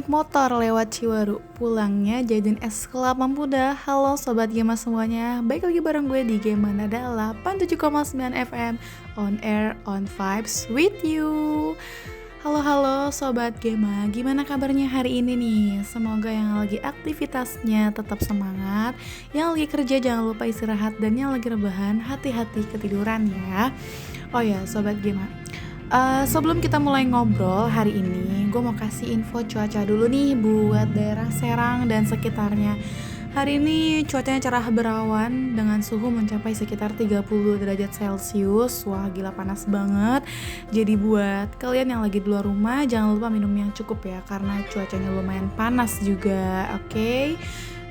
naik motor lewat Ciwaru, pulangnya jadiin es kelapa muda. Halo Sobat Gema semuanya, baik lagi bareng gue di Gema Nada 87,9 FM, on air, on vibes with you. Halo Sobat Gema, gimana kabarnya hari ini nih? Semoga yang lagi aktivitasnya tetap semangat, yang lagi kerja jangan lupa istirahat, dan yang lagi rebahan hati-hati ketiduran ya. Oh ya Sobat Gema, sebelum kita mulai ngobrol hari ini, gue mau kasih info cuaca dulu nih buat daerah Serang dan sekitarnya. Hari ini cuacanya cerah berawan dengan suhu mencapai sekitar 30 derajat Celcius. Wah gila panas banget. Jadi buat kalian yang lagi di luar rumah jangan lupa minum yang cukup ya, karena cuacanya lumayan panas juga, oke?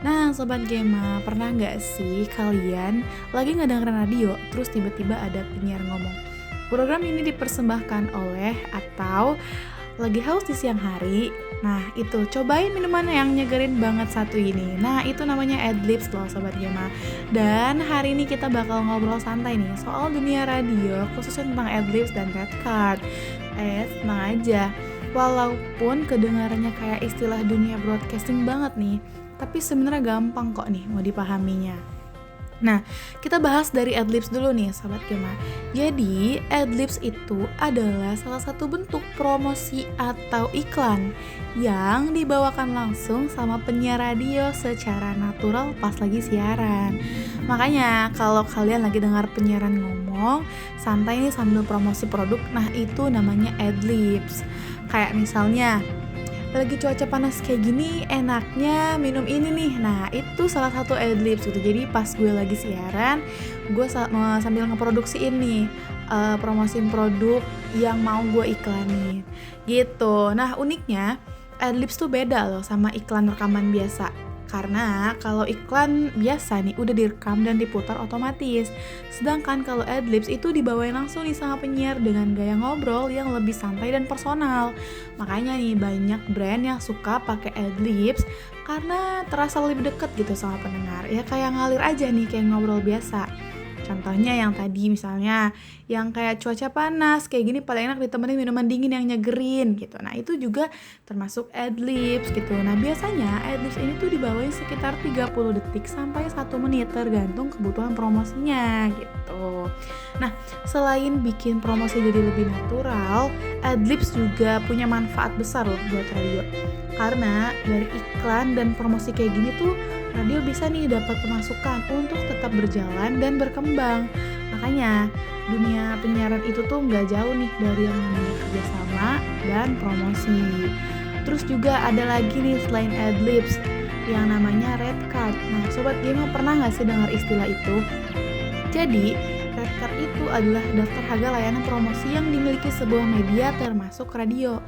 Nah Sobat Gema, pernah gak sih kalian lagi ngedengerin radio terus tiba-tiba ada penyiar ngomong, program ini dipersembahkan oleh, atau lagi haus di siang hari? Nah itu, cobain minuman yang nyegerin banget satu ini. Nah itu namanya Adlibs loh Sobat Gema. Dan hari ini kita bakal ngobrol santai nih soal dunia radio, khususnya tentang Adlibs dan Red Card. Tenang aja, walaupun kedengarannya kayak istilah dunia broadcasting banget nih, tapi sebenarnya gampang kok nih mau dipahaminya. Nah, kita bahas dari Adlibs dulu nih Sobat Gema. Jadi, Adlibs itu adalah salah satu bentuk promosi atau iklan yang dibawakan langsung sama penyiar radio secara natural pas lagi siaran. Makanya, kalau kalian lagi dengar penyiaran ngomong, santai nih sambil promosi produk, nah itu namanya Adlibs. Kayak misalnya, lagi cuaca panas kayak gini enaknya minum ini nih. Nah itu salah satu Adlibs gitu. Jadi pas gue lagi siaran, gue sambil ngeproduksiin nih, promosiin produk yang mau gue iklanin gitu. Nah uniknya Adlibs tuh beda loh sama iklan rekaman biasa. Karena kalau iklan biasa nih udah direkam dan diputar otomatis. Sedangkan kalau Adlibs itu dibawain langsung nih sama penyiar dengan gaya ngobrol yang lebih santai dan personal. Makanya nih banyak brand yang suka pakai Adlibs karena terasa lebih deket gitu sama pendengar. Ya kayak ngalir aja nih, kayak ngobrol biasa. Contohnya yang tadi misalnya, yang kayak cuaca panas kayak gini paling enak ditemenin minuman dingin yang nyegerin gitu. Nah itu juga termasuk Adlibs gitu. Nah biasanya Adlibs ini tuh dibawain sekitar 30 detik sampai 1 menit tergantung kebutuhan promosinya gitu. Nah selain bikin promosi jadi lebih natural, Adlibs juga punya manfaat besar loh buat radio. Karena dari iklan dan promosi kayak gini tuh radio bisa nih dapat pemasukan untuk tetap berjalan dan berkembang. Makanya dunia penyiaran itu tuh nggak jauh nih dari yang namanya kerjasama dan promosi. Terus juga ada lagi nih selain Adlibs yang namanya Red Card. Nah Sobat Gema pernah nggak sih dengar istilah itu? Jadi Red Card itu adalah daftar harga layanan promosi yang dimiliki sebuah media termasuk radio.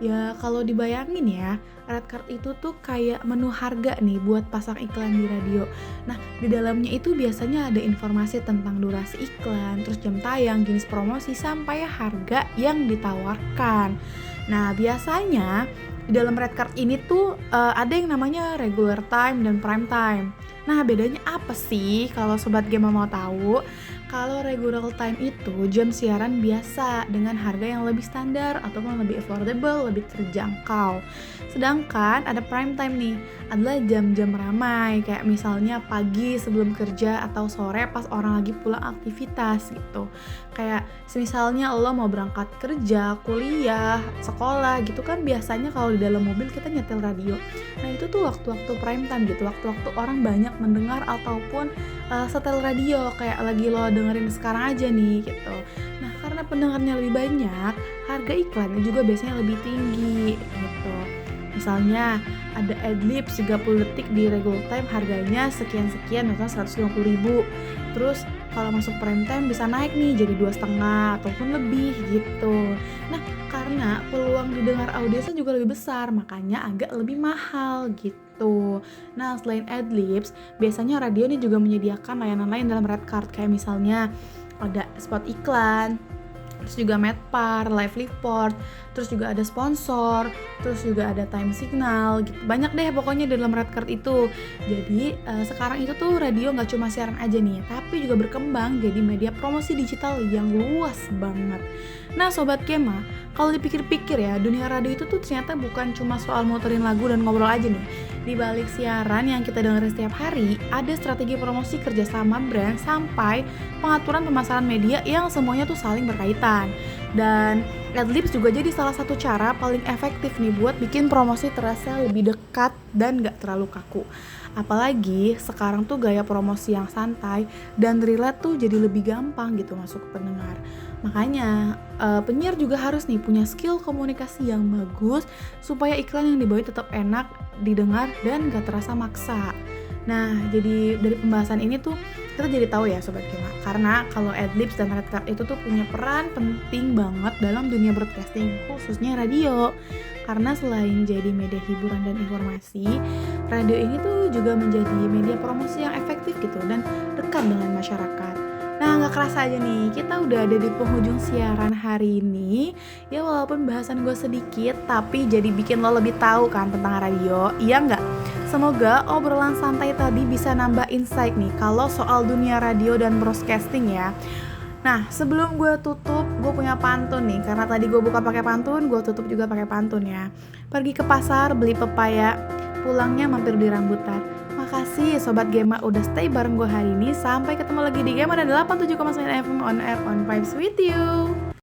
Ya kalau dibayangin ya, Red Card itu tuh kayak menu harga nih buat pasang iklan di radio. Nah di dalamnya itu biasanya ada informasi tentang durasi iklan, terus jam tayang, jenis promosi, sampai harga yang ditawarkan. Nah biasanya di dalam Red Card ini tuh ada yang namanya regular time dan prime time. Nah bedanya apa sih kalau Sobat Gema mau tahu? Kalau regular time itu jam siaran biasa dengan harga yang lebih standar ataupun lebih affordable, lebih terjangkau. Sedangkan ada prime time nih, adalah jam-jam ramai kayak misalnya pagi sebelum kerja atau sore pas orang lagi pulang aktivitas gitu. Kayak misalnya lo mau berangkat kerja, kuliah, sekolah gitu kan, biasanya kalau di dalam mobil kita nyetel radio. Nah itu tuh waktu-waktu prime time gitu, waktu-waktu orang banyak mendengar ataupun setel radio kayak lagi lo dengerin sekarang aja nih gitu. Nah karena pendengarnya lebih banyak, harga iklannya juga biasanya lebih tinggi gitu. Misalnya ada Adlibs 30 detik di regular time harganya sekian-sekian, misalnya 150.000. Terus kalau masuk prime time bisa naik nih jadi 2,5 ataupun lebih gitu. Nah karena peluang didengar audiensnya juga lebih besar, makanya agak lebih mahal gitu. Nah selain Adlibs, biasanya radio ini juga menyediakan layanan lain dalam Red Card, kayak misalnya ada spot iklan, terus juga Medpar, Live Report, terus juga ada sponsor, terus juga ada time signal gitu. Banyak deh pokoknya di dalam red card itu. Jadi sekarang itu tuh radio nggak cuma siaran aja nih, tapi juga berkembang jadi media promosi digital yang luas banget. Nah Sobat Gema, kalau dipikir-pikir ya, dunia radio itu tuh ternyata bukan cuma soal muterin lagu dan ngobrol aja nih. Di balik siaran yang kita dengar setiap hari, ada strategi promosi kerjasama brand sampai pengaturan pemasaran media yang semuanya tuh saling berkaitan. Dan Adlibs juga jadi salah satu cara paling efektif nih buat bikin promosi terasa lebih dekat dan gak terlalu kaku. Apalagi sekarang tuh gaya promosi yang santai dan relate tuh jadi lebih gampang gitu masuk ke pendengar. Makanya penyiar juga harus nih punya skill komunikasi yang bagus supaya iklan yang dibawain tetap enak didengar dan gak terasa maksa. Nah, jadi dari pembahasan ini tuh kita jadi tahu ya Sobat Gema, karena kalau Adlibs dan Red Card itu tuh punya peran penting banget dalam dunia broadcasting, khususnya radio. Karena selain jadi media hiburan dan informasi, radio ini tuh juga menjadi media promosi yang efektif gitu dan dekat dengan masyarakat. Nah gak kerasa aja nih, kita udah ada di penghujung siaran hari ini. Ya walaupun bahasan gue sedikit, tapi jadi bikin lo lebih tahu kan tentang radio, iya gak? Semoga obrolan santai tadi bisa nambah insight nih kalau soal dunia radio dan broadcasting ya. Nah sebelum gue tutup, gue punya pantun nih. Karena tadi gue buka pakai pantun, gue tutup juga pakai pantun ya. Pergi ke pasar, beli pepaya, pulangnya mampir di rambutan. Makasih Sobat Gema udah stay bareng gue hari ini. Sampai ketemu lagi di Gema dan 87,9 FM on air on Vibes with you.